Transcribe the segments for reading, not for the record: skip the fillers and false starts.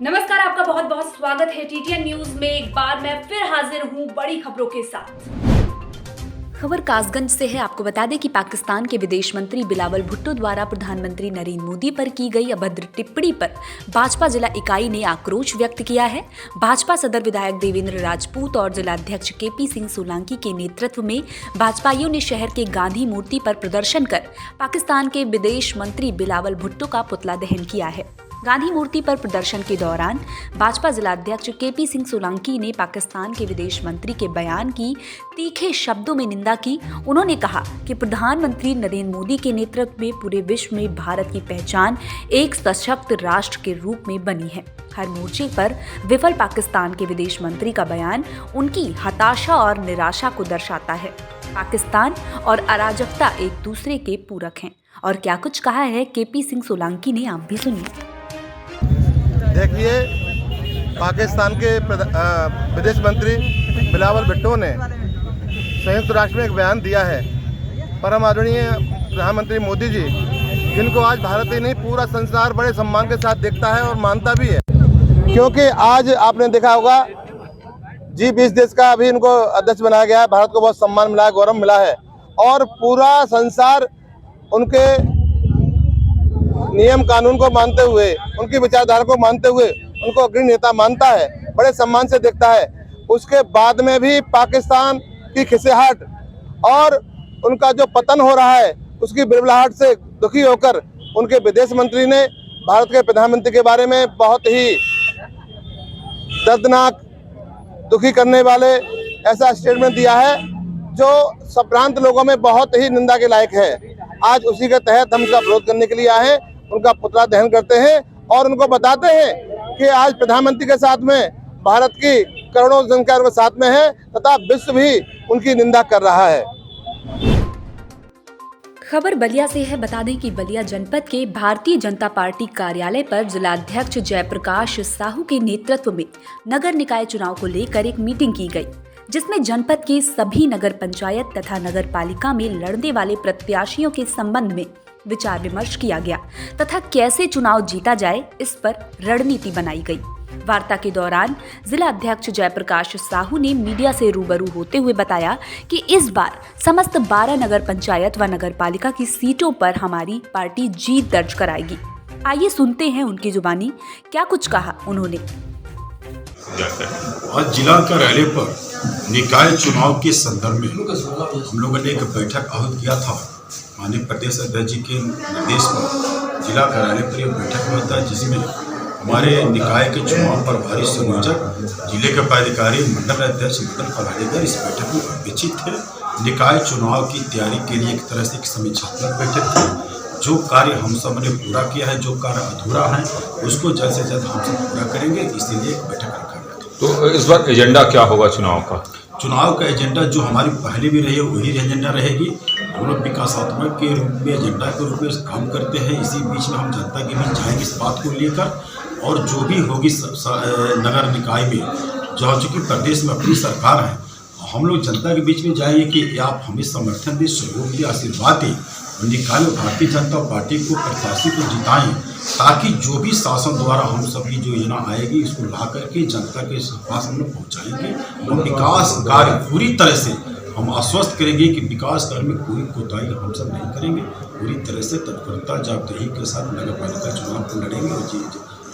नमस्कार, आपका बहुत बहुत स्वागत है टीटीएन न्यूज में। एक बार मैं फिर हाजिर हूं बड़ी खबरों के साथ। खबर कासगंज से है। आपको बता दें कि पाकिस्तान के विदेश मंत्री बिलावल भुट्टो द्वारा प्रधानमंत्री नरेंद्र मोदी पर की गई अभद्र टिप्पणी पर भाजपा जिला इकाई ने आक्रोश व्यक्त किया है। भाजपा सदर विधायक देवेंद्र राजपूत और जिलाध्यक्ष केपी सिंह सोलंकी के नेतृत्व में भाजपाइयों ने शहर के गांधी मूर्ति पर प्रदर्शन कर पाकिस्तान के विदेश मंत्री बिलावल भुट्टो का पुतला दहन किया है। गांधी मूर्ति पर प्रदर्शन के दौरान भाजपा जिलाध्यक्ष केपी सिंह सोलंकी ने पाकिस्तान के विदेश मंत्री के बयान की तीखे शब्दों में निंदा की। उन्होंने कहा कि प्रधानमंत्री नरेंद्र मोदी के नेतृत्व में पूरे विश्व में भारत की पहचान एक सशक्त राष्ट्र के रूप में बनी है। हर मोर्चे पर विफल पाकिस्तान के विदेश मंत्री का बयान उनकी हताशा और निराशा को दर्शाता है। पाकिस्तान और अराजकता एक दूसरे के पूरक हैं। और क्या कुछ कहा है केपी सिंह सोलंकी ने, आप भी सुनिए। देखिए, पाकिस्तान के विदेश मंत्री बिलावल भुट्टो ने संयुक्त राष्ट्र में एक बयान दिया है। परम आदरणीय प्रधानमंत्री मोदी जी, जिनको आज भारत ही नहीं पूरा संसार बड़े सम्मान के साथ देखता है और मानता भी है, क्योंकि आज आपने देखा होगा G20 देश का अभी इनको अध्यक्ष बनाया गया है। भारत को बहुत सम्मान मिला है, गौरव मिला है और पूरा संसार उनके नियम कानून को मानते हुए, उनकी विचारधारा को मानते हुए उनको अग्रणी नेता मानता है, बड़े सम्मान से देखता है। उसके बाद में भी पाकिस्तान की खिसेहट और उनका जो पतन हो रहा है उसकी बिलबिलाहट से दुखी होकर उनके विदेश मंत्री ने भारत के प्रधानमंत्री के बारे में बहुत ही दर्दनाक, दुखी करने वाले ऐसा स्टेटमेंट दिया है जो संप्रांत लोगों में बहुत ही निंदा के लायक है। आज उसी के तहत हम इसका विरोध करने के लिए आए हैं, उनका पुतला दहन करते हैं और उनको बताते हैं कि आज प्रधानमंत्री के साथ में भारत की करोड़ों जनता उनके साथ में है तथा विश्व भी उनकी निंदा कर रहा है। खबर बलिया से है। बता दें कि बलिया जनपद के भारतीय जनता पार्टी कार्यालय पर जिलाध्यक्ष जयप्रकाश साहू के नेतृत्व में नगर निकाय चुनाव को लेकर एक मीटिंग की गई, जिसमें जनपद के सभी नगर पंचायत तथा नगर पालिका में लड़ने वाले प्रत्याशियों के संबंध में विचार विमर्श किया गया तथा कैसे चुनाव जीता जाए इस पर रणनीति बनाई गई। वार्ता के दौरान जिला अध्यक्ष जयप्रकाश साहू ने मीडिया से रूबरू होते हुए बताया कि इस बार समस्त 12 नगर पंचायत व नगर पालिका की सीटों पर हमारी पार्टी जीत दर्ज कराएगी। आइए सुनते हैं उनकी जुबानी क्या कुछ कहा उन्होंने। आज जिला कार्यालय पर निकाय चुनाव के संदर्भ में हम लोगों ने एक बैठक आहूत किया था। माननीय प्रदेश अध्यक्ष जी के निर्देश पर जिला कार्यालय पर यह बैठक हुआ था, जिसमें हमारे निकाय के चुनाव प्रभारी संयोजक, जिले के पदाधिकारी, मंडल अध्यक्ष, मंडल पदाधिकारी इस बैठक में उपस्थित थे। निकाय चुनाव की तैयारी के लिए एक तरह से एक समीक्षात्मक बैठक थी। जो कार्य हम सब ने पूरा किया है, जो कार्य अधूरा है उसको जल्द से जल्द हम सब पूरा करेंगे, इसीलिए एक बैठक रखा गया था। तो इस बार एजेंडा क्या होगा चुनाव का? चुनाव का एजेंडा जो हमारी पहले भी रही है वही एजेंडा रहेगी। हम लोग विकासात्मक के रूप में, एजेंडा के रूप में काम करते हैं। इसी बीच में हम जनता के बीच जाएंगे इस बात को लेकर, और जो भी होगी नगर निकाय में, जो चूँकि प्रदेश में अपनी सरकार है, हम लोग जनता के बीच में जाएंगे कि आप हमें समर्थन दें, सहयोग दें, आशीर्वाद दें। निकाय में भारतीय जनता पार्टी को, प्रत्याशी को जिताएं, ताकि जो भी शासन द्वारा हम सभी जो योजना आएगी इसको ला करके जनता के पास हम लोग पहुँचाएंगे और विकास कार्य पूरी तरह से हम आश्वस्त करेंगे कि विकास कार्य में कोई कोताही हम सब नहीं करेंगे। पूरी तरह से तत्परता, जवाबदेही के साथ नगर पालिका चुनाव को लड़ेंगे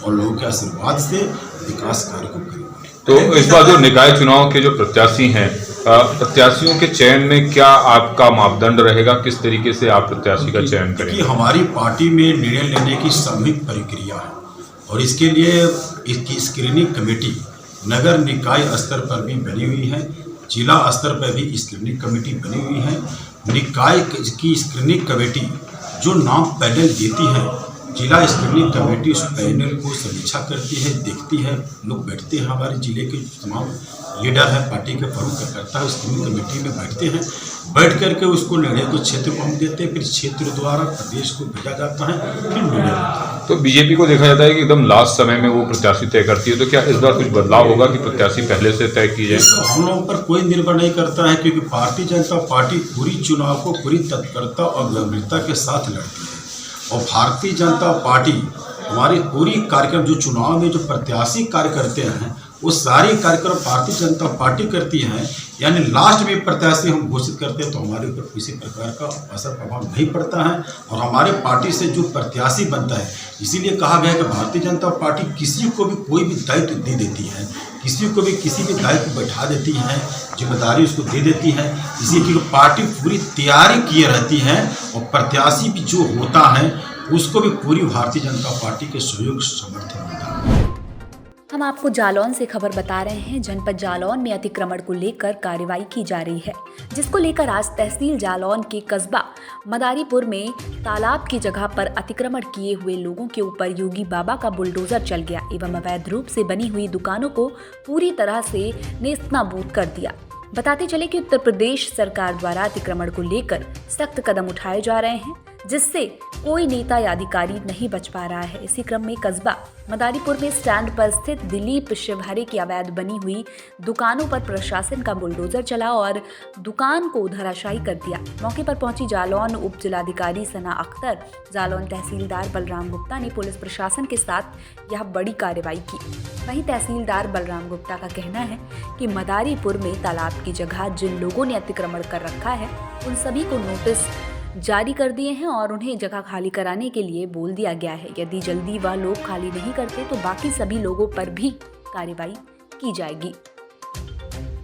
और लोगों के आशीर्वाद से विकास कार्य को करेंगे। तो इस बार जो निकाय चुनाव के जो प्रत्याशी हैं, प्रत्याशियों के चयन में क्या आपका मापदंड रहेगा? किस तरीके से आप प्रत्याशी का चयन करेंगे? हमारी पार्टी में निर्णय लेने की सामूहिक प्रक्रिया है और इसके लिए इसकी स्क्रीनिंग कमेटी नगर निकाय स्तर पर भी बनी हुई है, जिला स्तर पर भी स्क्रीनिंग कमेटी बनी हुई है। निकाय की स्क्रीनिंग कमेटी जो नाम पैनल देती है, जिला स्क्रीनिंग कमेटी उस पैनल को समीक्षा करती है, देखती है। लोग बैठते हैं, हमारे जिले के तमाम लीडर हैं, पार्टी के प्रमुख करता है, स्क्रीनिंग कमेटी में बैठते हैं। बैठ करके उसको निर्णय को क्षेत्र को हम देते हैं, फिर क्षेत्र द्वारा प्रदेश को भेजा जाता है, फिर निर्णय होता है। तो बीजेपी को देखा जाता है कि एकदम लास्ट समय में वो प्रत्याशी तय करती है, तो क्या इस बार कुछ बदलाव होगा कि प्रत्याशी पहले से तय की जाए? हम लोगों पर कोई निर्भर नहीं करता है, क्योंकि भारतीय जनता पार्टी पूरी चुनाव को पूरी तत्परता और गंभीरता के साथ लड़ती है। और भारतीय जनता पार्टी हमारी पूरी कार्यक्रम जो चुनाव में जो प्रत्याशी कार्य करते हैं वो सारे कार्यक्रम भारतीय जनता पार्टी करती है। यानी लास्ट में प्रत्याशी हम घोषित करते हैं तो हमारे ऊपर किसी प्रकार का असर प्रभाव नहीं पड़ता है, और हमारे पार्टी से जो प्रत्याशी बनता है, इसीलिए कहा गया है कि भारतीय जनता पार्टी किसी को भी कोई भी दायित्व दे देती है, किसी को भी किसी भी दायित्व बैठा देती है, जिम्मेदारी उसको दे देती है। इसी की पार्टी पूरी तैयारी किए रहती है, और प्रत्याशी भी जो होता है उसको भी पूरी भारतीय जनता पार्टी के सहयोग समर्थन मिलता है। हम आपको जालौन से खबर बता रहे हैं। जनपद जालौन में अतिक्रमण को लेकर कार्रवाई की जा रही है, जिसको लेकर आज तहसील जालौन के कस्बा मदारीपुर में तालाब की जगह पर अतिक्रमण किए हुए लोगों के ऊपर योगी बाबा का बुलडोजर चल गया एवं अवैध रूप से बनी हुई दुकानों को पूरी तरह से नेस्तनाबूद कर दिया। बताते चले कि उत्तर प्रदेश सरकार द्वारा अतिक्रमण को लेकर सख्त कदम उठाए जा रहे हैं, जिससे कोई नेता या अधिकारी नहीं बच पा रहा है। इसी क्रम में कस्बा मदारीपुर में स्टैंड पर स्थित दिलीप शिवहरे की अवैध बनी हुई दुकानों पर प्रशासन का बुलडोजर चला और दुकान को धराशायी कर दिया। मौके पर पहुंची जालौन उप जिलाधिकारी सना अख्तर, जालौन तहसीलदार बलराम गुप्ता ने पुलिस प्रशासन के साथ यह बड़ी कार्रवाई की। वहीं तहसीलदार बलराम गुप्ता का कहना है कि मदारीपुर में तालाब की जगह जिन लोगों ने अतिक्रमण कर रखा है उन सभी को नोटिस जारी कर दिए हैं और उन्हें जगह खाली कराने के लिए बोल दिया गया है। यदि जल्दी वह लोग खाली नहीं करते तो बाकी सभी लोगों पर भी कार्रवाई की जाएगी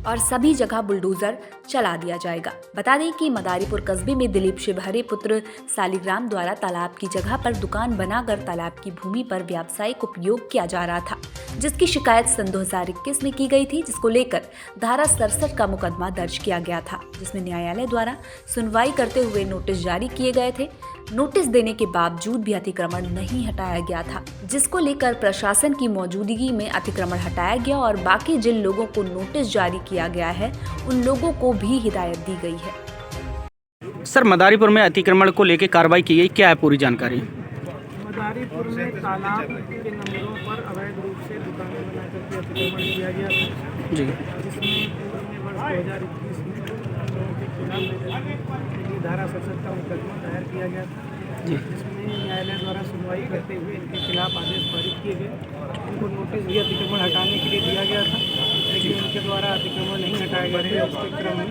और सभी जगह बुलडोजर चला दिया जाएगा। बता दें कि मदारीपुर कस्बे में दिलीप शिवहरे पुत्र सालिग्राम द्वारा तालाब की जगह पर दुकान बनाकर तालाब की भूमि पर व्यावसायिक उपयोग किया जा रहा था, जिसकी शिकायत सन 2021 में की गई थी, जिसको लेकर धारा 67 का मुकदमा दर्ज किया गया था, जिसमें न्यायालय द्वारा सुनवाई करते हुए नोटिस जारी किए गए थे। नोटिस देने के बावजूद भी अतिक्रमण नहीं हटाया गया था, जिसको लेकर प्रशासन की मौजूदगी में अतिक्रमण हटाया गया और बाकी जिन लोगों को नोटिस जारी किया गया है उन लोगों को भी हिदायत दी गई है। सर, मदारीपुर में अतिक्रमण को लेकर कार्रवाई की गई, क्या है पूरी जानकारी? मदारीपुर में तालाब के नंबरों पर अवैध रूप से दुकानें बना करके अतिक्रमण किया गया था, जी, जिसमें वर्ष 2021 में लोगों के खिलाफ धारा 67 का मुकदमा दायर किया गया था, जी, जिसमें न्यायालय द्वारा सुनवाई करते हुए इनके खिलाफ आदेश पारित किए गए। उनको नोटिस भी अतिक्रमण हटाने के लिए दिया गया था, लेकिन उनके द्वारा अतिक्रमण नहीं हटाया गया था। उसके क्रम में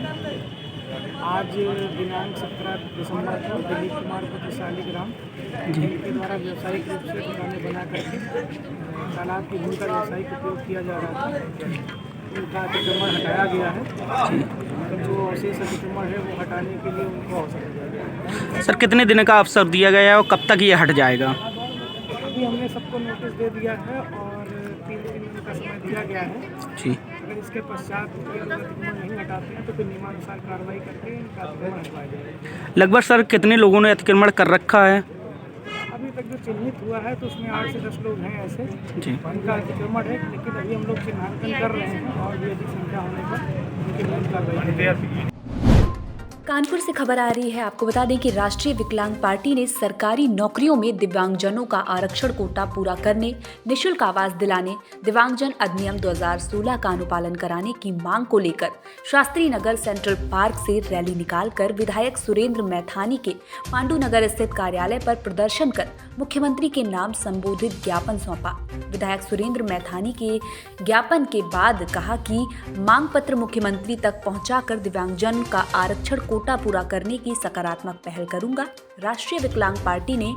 आज दिनांक 17 दिसंबर को दिलीप कुमार पुत्र सालिग्राम जिनके द्वारा व्यावसायिक रूप से दुकानें बना करके तालाब की भूमि का व्यावसायिक उपयोग किया जा रहा था, उनका अतिक्रमण हटाया गया है। जो अवशेष अतिक्रमण है वो हटाने के लिए उनको अवसर दिया गया है। सर, कितने दिन का अवसर दिया गया है और कब तक ये हट जाएगा? अभी हमने सबको नोटिस दे दिया है और 3 दिन का समय दिया गया है। जी, अगर इसके पश्चात अतिक्रमण नहीं हटाते हैं तो फिर नियमानुसार कार्रवाई करके इनका अतिक्रमण हटवाया जाएगा। लगभग सर कितने लोगों ने अतिक्रमण कर रखा है? अभी तक जो चिन्हित हुआ है तो उसमें 8 से 10 लोग हैं ऐसे जी, उनका अतिक्रमण है, लेकिन अभी हम लोग चिन्हांकन कर रहे हैं और भी अधिक संख्या होने पर उनके विरुद्ध कार्रवाई। कानपुर से खबर आ रही है। आपको बता दें कि राष्ट्रीय विकलांग पार्टी ने सरकारी नौकरियों में दिव्यांगजनों का आरक्षण कोटा पूरा करने, निःशुल्क आवास दिलाने, दिव्यांगजन अधिनियम 2016 का अनुपालन कराने की मांग को लेकर शास्त्री नगर सेंट्रल पार्क से रैली निकालकर विधायक सुरेंद्र मैथानी के पांडु नगर स्थित कार्यालय पर प्रदर्शन कर मुख्यमंत्री के नाम संबोधित ज्ञापन सौंपा। विधायक सुरेंद्र मैथानी के ज्ञापन के बाद कहा कि मांग पत्र मुख्यमंत्री तक पहुंचाकर दिव्यांगजन का आरक्षण कोटा पूरा करने की सकारात्मक पहल करूंगा। राष्ट्रीय विकलांग पार्टी ने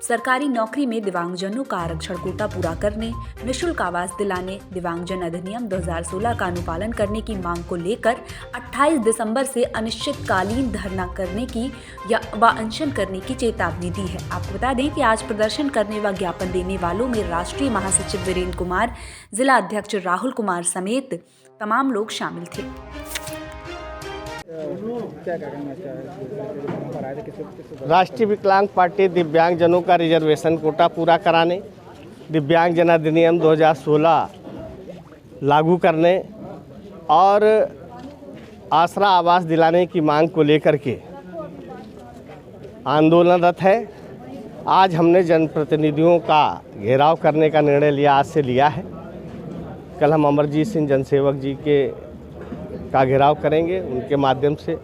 सरकारी नौकरी में दिव्यांगजनों का आरक्षण कोटा पूरा करने, निःशुल्क आवास दिलाने, दिव्यांगजन अधिनियम 2016 का अनुपालन करने की मांग को लेकर 28 दिसंबर से अनिश्चितकालीन धरना करने की व अनशन करने की चेतावनी दी है। आपको बता दें कि आज प्रदर्शन करने व ज्ञापन देने वालों में राष्ट्रीय महासचिव वीरेंद्र कुमार, जिला अध्यक्ष राहुल कुमार समेत तमाम लोग शामिल थे। राष्ट्रीय विकलांग पार्टी दिव्यांगजनों का रिजर्वेशन कोटा पूरा कराने, दिव्यांगजन अधिनियम 2016 लागू करने और आसरा आवास दिलाने की मांग को लेकर के आंदोलनरत है। आज हमने जनप्रतिनिधियों का घेराव करने का निर्णय आज से लिया है। कल हम अमरजीत सिंह जनसेवक जी का घेराव करेंगे। उनके माध्यम से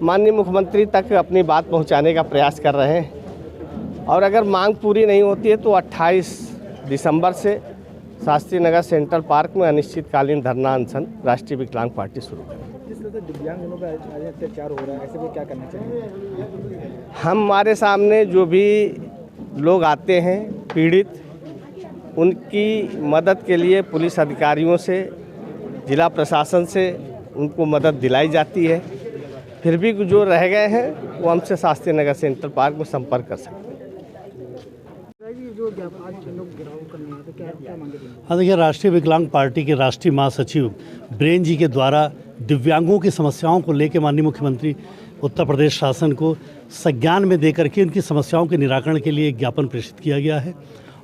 माननीय मुख्यमंत्री तक अपनी बात पहुंचाने का प्रयास कर रहे हैं और अगर मांग पूरी नहीं होती है तो 28 दिसंबर से शास्त्री नगर सेंट्रल पार्क में अनिश्चितकालीन धरना अनशन राष्ट्रीय विकलांग पार्टी शुरू करेगी। जिस तरह से दिव्यांगजनों का अत्याचार हो रहा है, ऐसे में क्या करना चाहिए? हमारे सामने जो भी लोग आते हैं पीड़ित, उनकी मदद के लिए पुलिस अधिकारियों से, जिला प्रशासन से उनको मदद दिलाई जाती है। फिर भी जो रह गए हैं वो हमसे शास्त्री नगर सेंट्रल पार्क में संपर्क कर सकते हैं। जो आज लोग गिराव करने हैं तो क्या मांगे? हाँ, देखिए, राष्ट्रीय विकलांग पार्टी के राष्ट्रीय महासचिव बीरेंद्र जी के द्वारा दिव्यांगों की समस्याओं को लेकर माननीय मुख्यमंत्री उत्तर प्रदेश शासन को संज्ञान में देकर के उनकी समस्याओं के निराकरण के लिए एक ज्ञापन प्रेषित किया गया है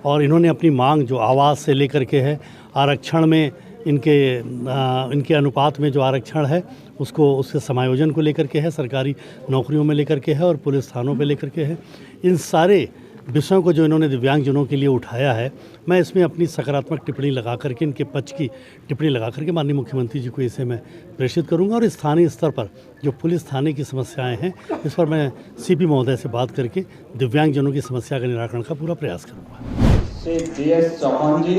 और इन्होंने अपनी मांग जो आवास से लेकर के है, आरक्षण में इनके अनुपात में जो आरक्षण है उसके समायोजन को लेकर के है, सरकारी नौकरियों में लेकर के है और पुलिस थानों पे लेकर के है। इन सारे विषयों को जो इन्होंने दिव्यांगजनों के लिए उठाया है, मैं इसमें अपनी सकारात्मक टिप्पणी लगा करके, इनके पक्ष की टिप्पणी लगा करके माननीय मुख्यमंत्री जी को इसे मैं प्रेषित करूंगा और स्थानीय स्तर पर जो पुलिस थाने की समस्याएं हैं इस पर मैं सीपी महोदय से बात करके दिव्यांगजनों की समस्या का निराकरण का पूरा प्रयास करूँगा। श्री DS चौहान जी,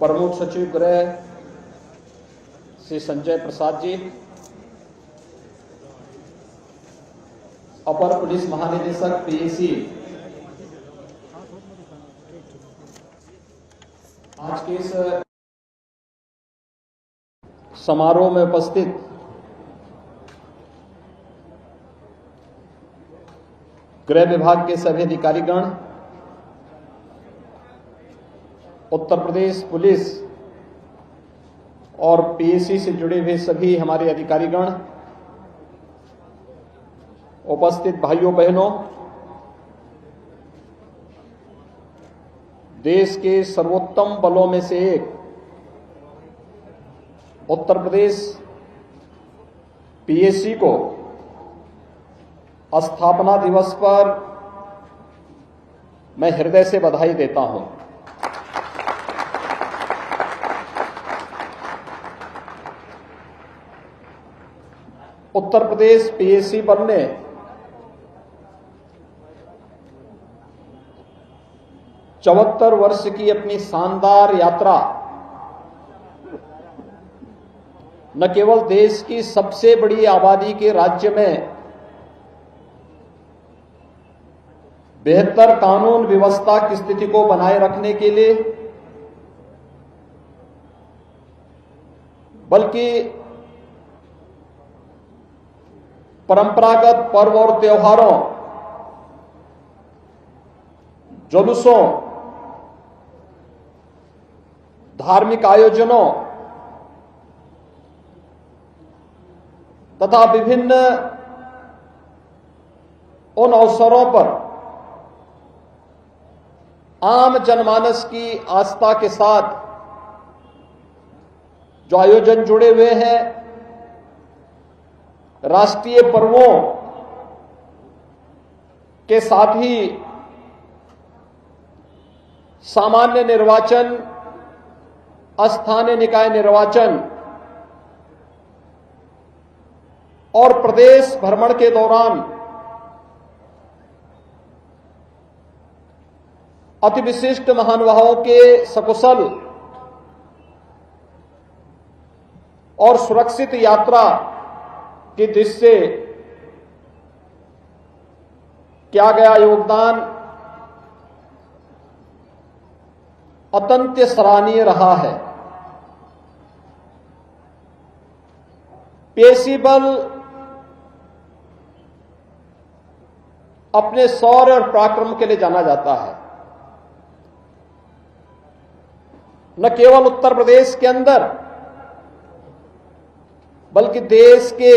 प्रमुख सचिव गृह श्री संजय प्रसाद जी, अपर पुलिस महानिदेशक PAC, आज के इस समारोह में उपस्थित गृह विभाग के सभी अधिकारीगण, उत्तर प्रदेश पुलिस और PAC से जुड़े हुए सभी हमारे अधिकारीगण, उपस्थित भाइयों बहनों, देश के सर्वोत्तम बलों में से एक उत्तर प्रदेश PAC को स्थापना दिवस पर मैं हृदय से बधाई देता हूं। उत्तर प्रदेश PAC बल ने चौहत्तर वर्ष की अपनी शानदार यात्रा न केवल देश की सबसे बड़ी आबादी के राज्य में बेहतर कानून व्यवस्था की स्थिति को बनाए रखने के लिए, बल्कि परंपरागत पर्व और त्योहारों, जुलूसों, धार्मिक आयोजनों तथा विभिन्न उन अवसरों पर आम जनमानस की आस्था के साथ जो आयोजन जुड़े हुए हैं, राष्ट्रीय पर्वों के साथ ही सामान्य निर्वाचन, स्थानीय निकाय निर्वाचन और प्रदेश भ्रमण के दौरान अति विशिष्ट महानुभावों के सकुशल और सुरक्षित यात्रा की दृष्टि से किया गया योगदान अत्यंत सराहनीय रहा है। पीएसी बल अपने शौर्य और पराक्रम के लिए जाना जाता है। न केवल उत्तर प्रदेश के अंदर बल्कि देश के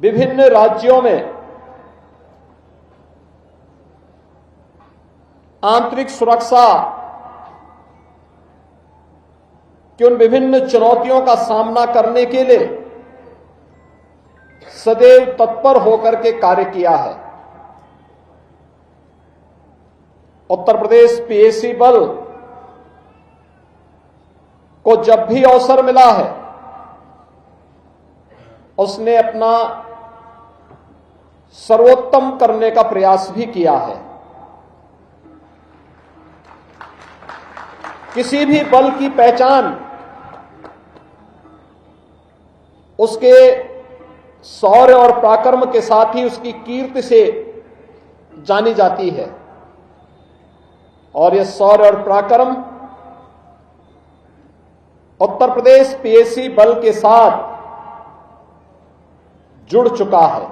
विभिन्न राज्यों में आंतरिक सुरक्षा कि उन विभिन्न चुनौतियों का सामना करने के लिए सदैव तत्पर होकर के कार्य किया है। उत्तर प्रदेश पीएसी बल को जब भी अवसर मिला है उसने अपना सर्वोत्तम करने का प्रयास भी किया है। किसी भी बल की पहचान उसके शौर्य और पराक्रम के साथ ही उसकी कीर्ति से जानी जाती है और यह शौर्य और पराक्रम उत्तर प्रदेश पीएसी बल के साथ जुड़ चुका है।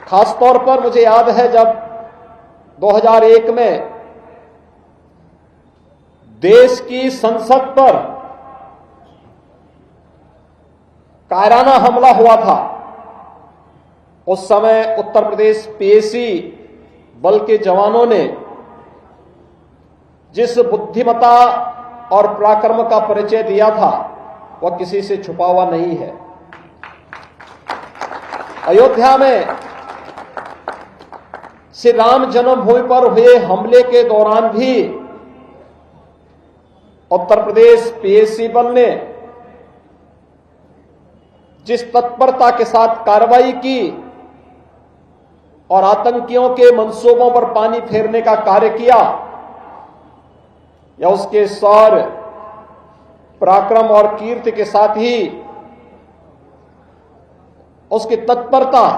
खासतौर पर मुझे याद है जब 2001 में देश की संसद पर कायराना हमला हुआ था, उस समय उत्तर प्रदेश पीएसी बल के जवानों ने जिस बुद्धिमत्ता और पराक्रम का परिचय दिया था वह किसी से छुपा हुआ नहीं है। अयोध्या में श्री राम जन्मभूमि पर हुए हमले के दौरान भी उत्तर प्रदेश पीएसी बल ने जिस तत्परता के साथ कार्रवाई की और आतंकियों के मंसूबों पर पानी फेरने का कार्य किया, या उसके शौर्य पराक्रम और कीर्ति के साथ ही उसकी तत्परता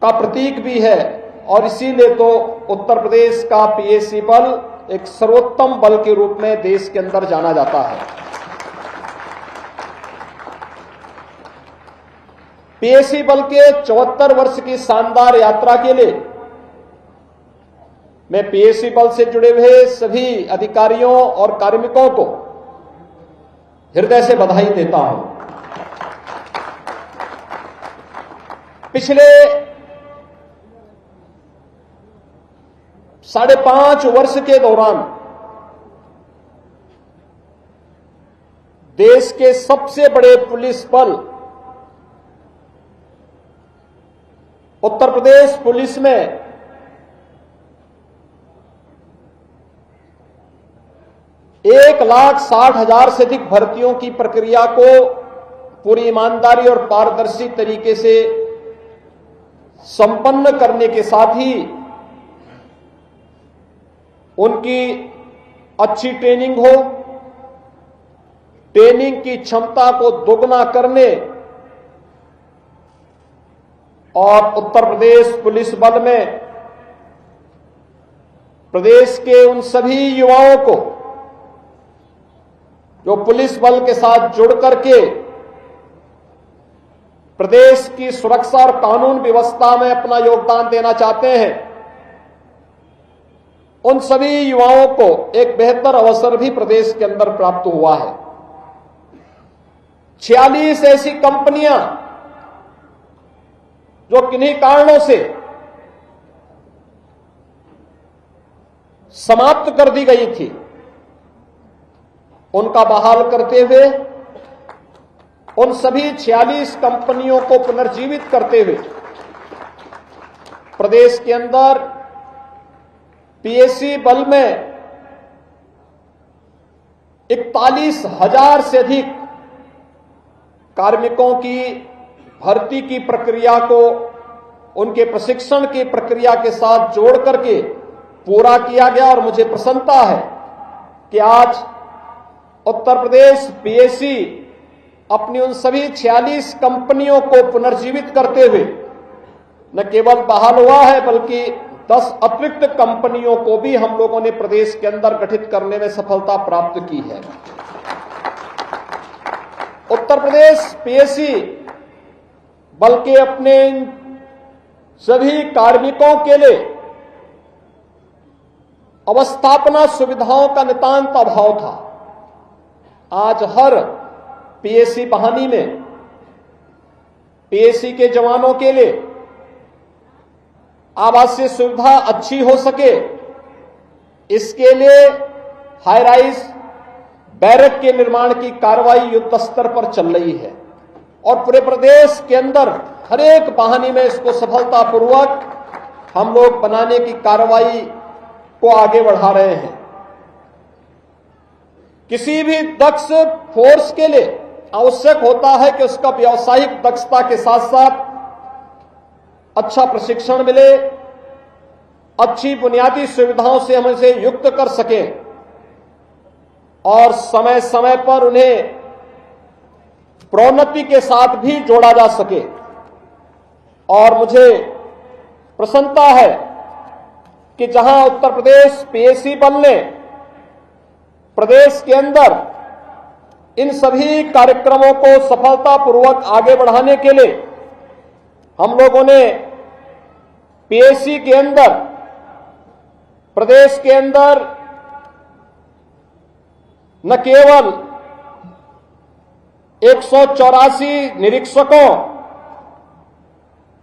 का प्रतीक भी है। और इसीलिए तो उत्तर प्रदेश का पीएसी बल एक सर्वोत्तम बल के रूप में देश के अंदर जाना जाता है। पीएसी बल के 74 वर्ष की शानदार यात्रा के लिए मैं पीएसी बल से जुड़े हुए सभी अधिकारियों और कार्मिकों को हृदय से बधाई देता हूं। पिछले 5.5 वर्ष के दौरान देश के सबसे बड़े पुलिस बल उत्तर प्रदेश पुलिस में 1,60,000 से अधिक भर्तियों की प्रक्रिया को पूरी ईमानदारी और पारदर्शी तरीके से संपन्न करने के साथ ही उनकी अच्छी ट्रेनिंग हो, ट्रेनिंग की क्षमता को दोगुना करने और उत्तर प्रदेश पुलिस बल में प्रदेश के उन सभी युवाओं को जो पुलिस बल के साथ जुड़ करके प्रदेश की सुरक्षा और कानून व्यवस्था में अपना योगदान देना चाहते हैं, उन सभी युवाओं को एक बेहतर अवसर भी प्रदेश के अंदर प्राप्त हुआ है। 46 ऐसी कंपनियां जो किन्हीं कारणों से समाप्त कर दी गई थी, उनका बहाल करते हुए उन सभी 46 कंपनियों को पुनर्जीवित करते हुए प्रदेश के अंदर पीएसी बल में 41,000 से अधिक कार्मिकों की भर्ती की प्रक्रिया को उनके प्रशिक्षण की प्रक्रिया के साथ जोड़ करके पूरा किया गया। और मुझे प्रसन्नता है कि आज उत्तर प्रदेश पीएसी अपनी उन सभी 46 कंपनियों को पुनर्जीवित करते हुए न केवल बहाल हुआ है बल्कि 10 अतिरिक्त कंपनियों को भी हम लोगों ने प्रदेश के अंदर गठित करने में सफलता प्राप्त की है। उत्तर प्रदेश पीएससी बल्कि अपने इन सभी कार्मिकों के लिए अवस्थापना सुविधाओं का नितांत अभाव था। आज हर पीएससी बहानी में पीएससी के जवानों के लिए आवासीय सुविधा अच्छी हो सके, इसके लिए हाई राइज बैरक के निर्माण की कार्रवाई युद्ध स्तर पर चल रही है और पूरे प्रदेश के अंदर हर एक बहानी में इसको सफलतापूर्वक हम लोग बनाने की कार्रवाई को आगे बढ़ा रहे हैं। किसी भी दक्ष फोर्स के लिए आवश्यक होता है कि उसका व्यावसायिक दक्षता के साथ साथ अच्छा प्रशिक्षण मिले, अच्छी बुनियादी सुविधाओं से हम इसे युक्त कर सकें और समय समय पर उन्हें प्रोन्नति के साथ भी जोड़ा जा सके। और मुझे प्रसन्नता है कि जहां उत्तर प्रदेश पीएससी बल ने प्रदेश के अंदर इन सभी कार्यक्रमों को सफलतापूर्वक आगे बढ़ाने के लिए हम लोगों ने पीएससी के अंदर प्रदेश के अंदर न केवल 184 निरीक्षकों,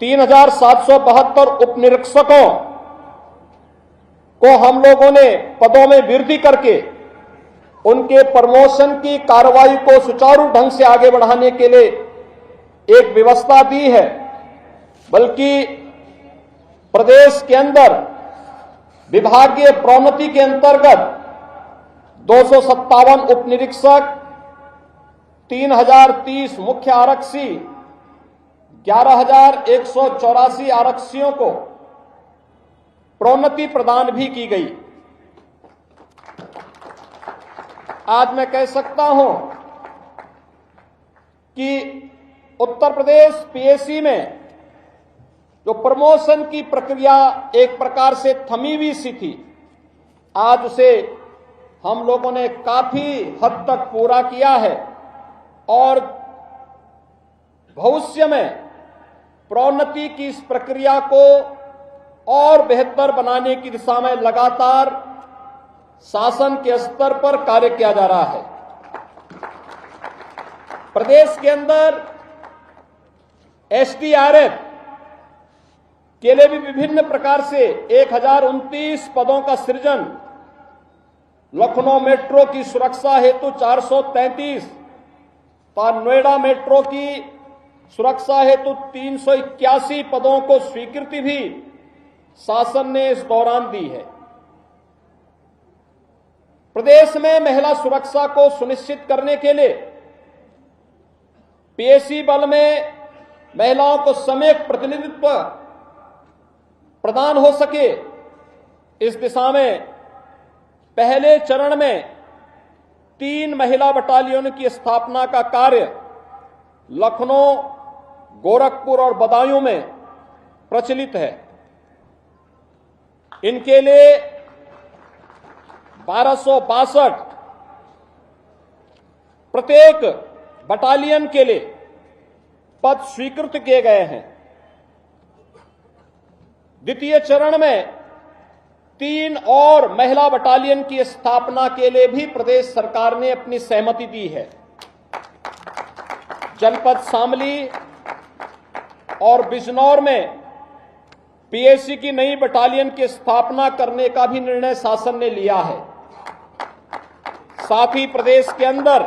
3772 उप निरीक्षकों को हम लोगों ने पदों में वृद्धि करके उनके प्रमोशन की कार्रवाई को सुचारू ढंग से आगे बढ़ाने के लिए एक व्यवस्था दी है, बल्कि प्रदेश के अंदर विभागीय प्रोन्नति के अंतर्गत 257 उप निरीक्षक, 3030 मुख्य आरक्षी, 11184 आरक्षियों को प्रोन्नति प्रदान भी की गई। आज मैं कह सकता हूं कि उत्तर प्रदेश पीएससी में जो प्रमोशन की प्रक्रिया एक प्रकार से थमी हुई सी थी, आज उसे हम लोगों ने काफी हद तक पूरा किया है और भविष्य में प्रोन्नति की इस प्रक्रिया को और बेहतर बनाने की दिशा में लगातार शासन के स्तर पर कार्य किया जा रहा है। प्रदेश के अंदर एसडीआरएफ के लिए भी विभिन्न प्रकार से 1029 पदों का सृजन, लखनऊ मेट्रो की सुरक्षा हेतु 433 और नोएडा मेट्रो की सुरक्षा हेतु 381 पदों को स्वीकृति भी शासन ने इस दौरान दी है। प्रदेश में महिला सुरक्षा को सुनिश्चित करने के लिए पीएससी बल में महिलाओं को सम्यक प्रतिनिधित्व प्रदान हो सके, इस दिशा में पहले चरण में 3 महिला बटालियन की स्थापना का कार्य लखनऊ, गोरखपुर और बदायूं में प्रचलित है। इनके लिए 1262 प्रत्येक बटालियन के लिए पद स्वीकृत किए गए हैं। द्वितीय चरण में 3 और महिला बटालियन की स्थापना के लिए भी प्रदेश सरकार ने अपनी सहमति दी है। जनपद शामली और बिजनौर में पीएससी की नई बटालियन की स्थापना करने का भी निर्णय शासन ने लिया है। साथ ही प्रदेश के अंदर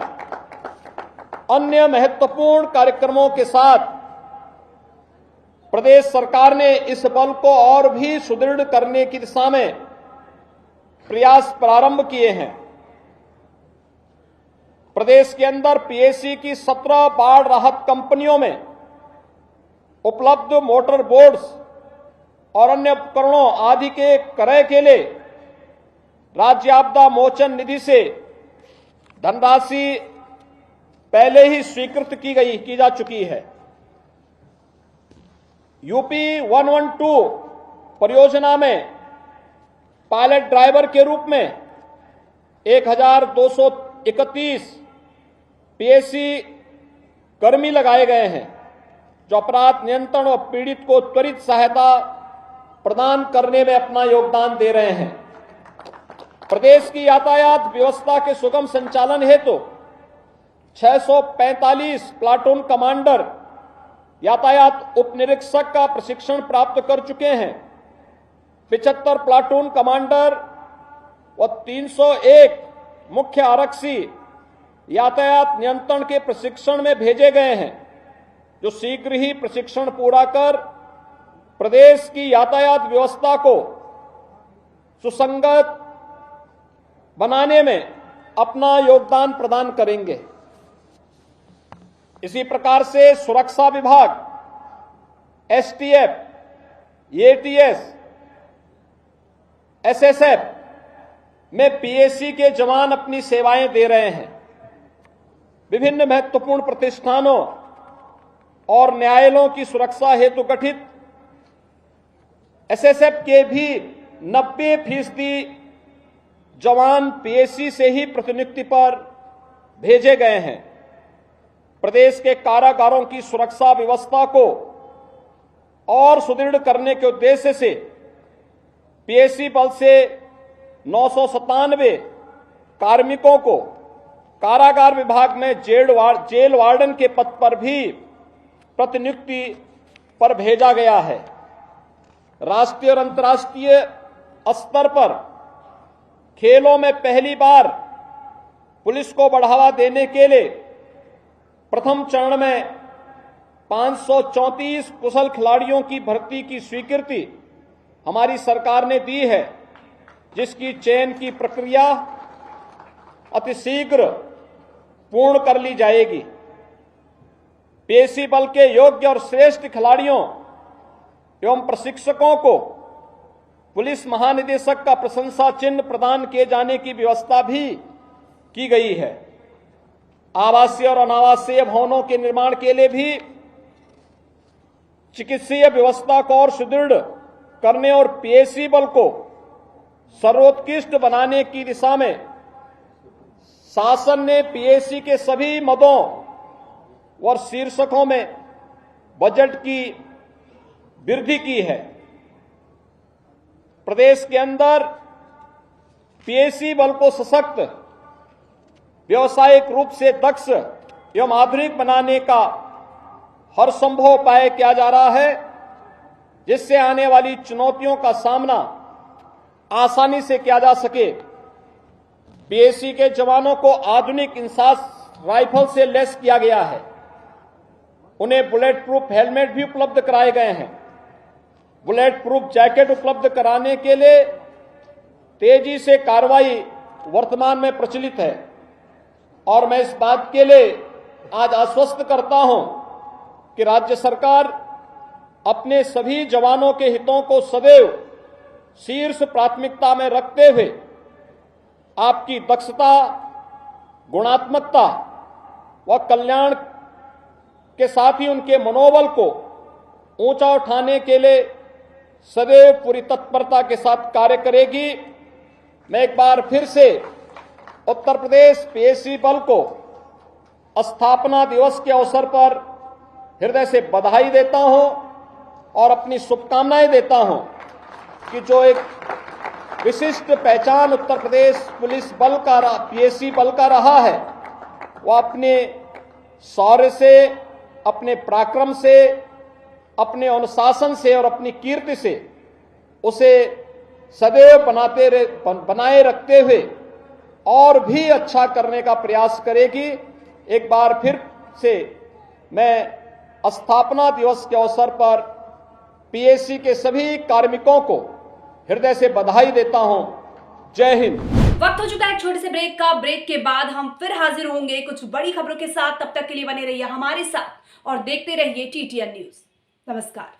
अन्य महत्वपूर्ण कार्यक्रमों के साथ प्रदेश सरकार ने इस बल को और भी सुदृढ़ करने की दिशा में प्रयास प्रारंभ किए हैं। प्रदेश के अंदर पीएससी की 17 बाढ़ राहत कंपनियों में उपलब्ध मोटर बोट्स और अन्य उपकरणों आदि के क्रय के लिए राज्य आपदा मोचन निधि से धनराशि पहले ही स्वीकृत की जा चुकी है। यूपी 112 परियोजना में पायलट ड्राइवर के रूप में 1231 पीएसी कर्मी लगाए गए हैं, जो अपराध नियंत्रण और पीड़ित को त्वरित सहायता प्रदान करने में अपना योगदान दे रहे हैं। प्रदेश की यातायात व्यवस्था के सुगम संचालन हेतु 645 प्लाटून कमांडर यातायात उप निरीक्षक का प्रशिक्षण प्राप्त कर चुके हैं। 75 प्लाटून कमांडर व 301 मुख्य आरक्षी यातायात नियंत्रण के प्रशिक्षण में भेजे गए हैं, जो शीघ्र ही प्रशिक्षण पूरा कर प्रदेश की यातायात व्यवस्था को सुसंगत बनाने में अपना योगदान प्रदान करेंगे। इसी प्रकार से सुरक्षा विभाग, एसटीएफ, एटीएस, एसएसएफ में पीएसी के जवान अपनी सेवाएं दे रहे हैं। विभिन्न महत्वपूर्ण प्रतिष्ठानों और न्यायालयों की सुरक्षा हेतु गठित एसएसएफ के भी 90% जवान पीएसी से ही प्रतिनियुक्ति पर भेजे गए हैं। प्रदेश के कारागारों की सुरक्षा व्यवस्था को और सुदृढ़ करने के उद्देश्य से पीएसी बल से 997 कार्मिकों को कारागार विभाग में जेल वार्डन के पद पर भी प्रतिनियुक्ति पर भेजा गया है। राष्ट्रीय और अंतर्राष्ट्रीय स्तर पर खेलों में पहली बार पुलिस को बढ़ावा देने के लिए प्रथम चरण में 534 कुशल खिलाड़ियों की भर्ती की स्वीकृति हमारी सरकार ने दी है, जिसकी चयन की प्रक्रिया अतिशीघ्र पूर्ण कर ली जाएगी। पीएसी बल के योग्य और श्रेष्ठ खिलाड़ियों एवं प्रशिक्षकों को पुलिस महानिदेशक का प्रशंसा चिन्ह प्रदान किए जाने की व्यवस्था भी की गई है। आवासीय और अनावासीय भवनों के निर्माण के लिए भी चिकित्सीय व्यवस्था को और सुदृढ़ करने और पीएसी बल को सर्वोत्कृष्ट बनाने की दिशा में शासन ने पीएसी के सभी मदों और शीर्षकों में बजट की वृद्धि की है। प्रदेश के अंदर पीएसी बल को सशक्त, व्यावसायिक रूप से दक्ष एवं आधुनिक बनाने का हर संभव उपाय किया जा रहा है, जिससे आने वाली चुनौतियों का सामना आसानी से किया जा सके। पीएसी के जवानों को आधुनिक इंसास राइफल से लैस किया गया है। उन्हें बुलेट प्रूफ हेलमेट भी उपलब्ध कराए गए हैं। बुलेट प्रूफ जैकेट उपलब्ध कराने के लिए तेजी से कार्रवाई वर्तमान में प्रचलित है, और मैं इस बात के लिए आज आश्वस्त करता हूं कि राज्य सरकार अपने सभी जवानों के हितों को सदैव शीर्ष प्राथमिकता में रखते हुए आपकी दक्षता, गुणात्मकता व कल्याण के साथ ही उनके मनोबल को ऊंचा उठाने के लिए सदैव पूरी तत्परता के साथ कार्य करेगी। मैं एक बार फिर से उत्तर प्रदेश पीएसी बल को स्थापना दिवस के अवसर पर हृदय से बधाई देता हूं और अपनी शुभकामनाएं देता हूं कि जो एक विशिष्ट पहचान उत्तर प्रदेश पुलिस बल का पीएसी बल का रहा है, वह अपने शौर्य से, अपने पराक्रम से, अपने अनुशासन से और अपनी कीर्ति से उसे सदैव बनाए रखते हुए और भी अच्छा करने का प्रयास करेगी। एक बार फिर से मैं स्थापना दिवस के अवसर पर पीएसी के सभी कार्मिकों को हृदय से बधाई देता हूं। जय हिंद। वक्त हो चुका है एक छोटे से ब्रेक का। ब्रेक के बाद हम फिर हाजिर होंगे कुछ बड़ी खबरों के साथ। तब तक के लिए बने रहिए हमारे साथ और देखते रहिए टीटीएन न्यूज। नमस्कार।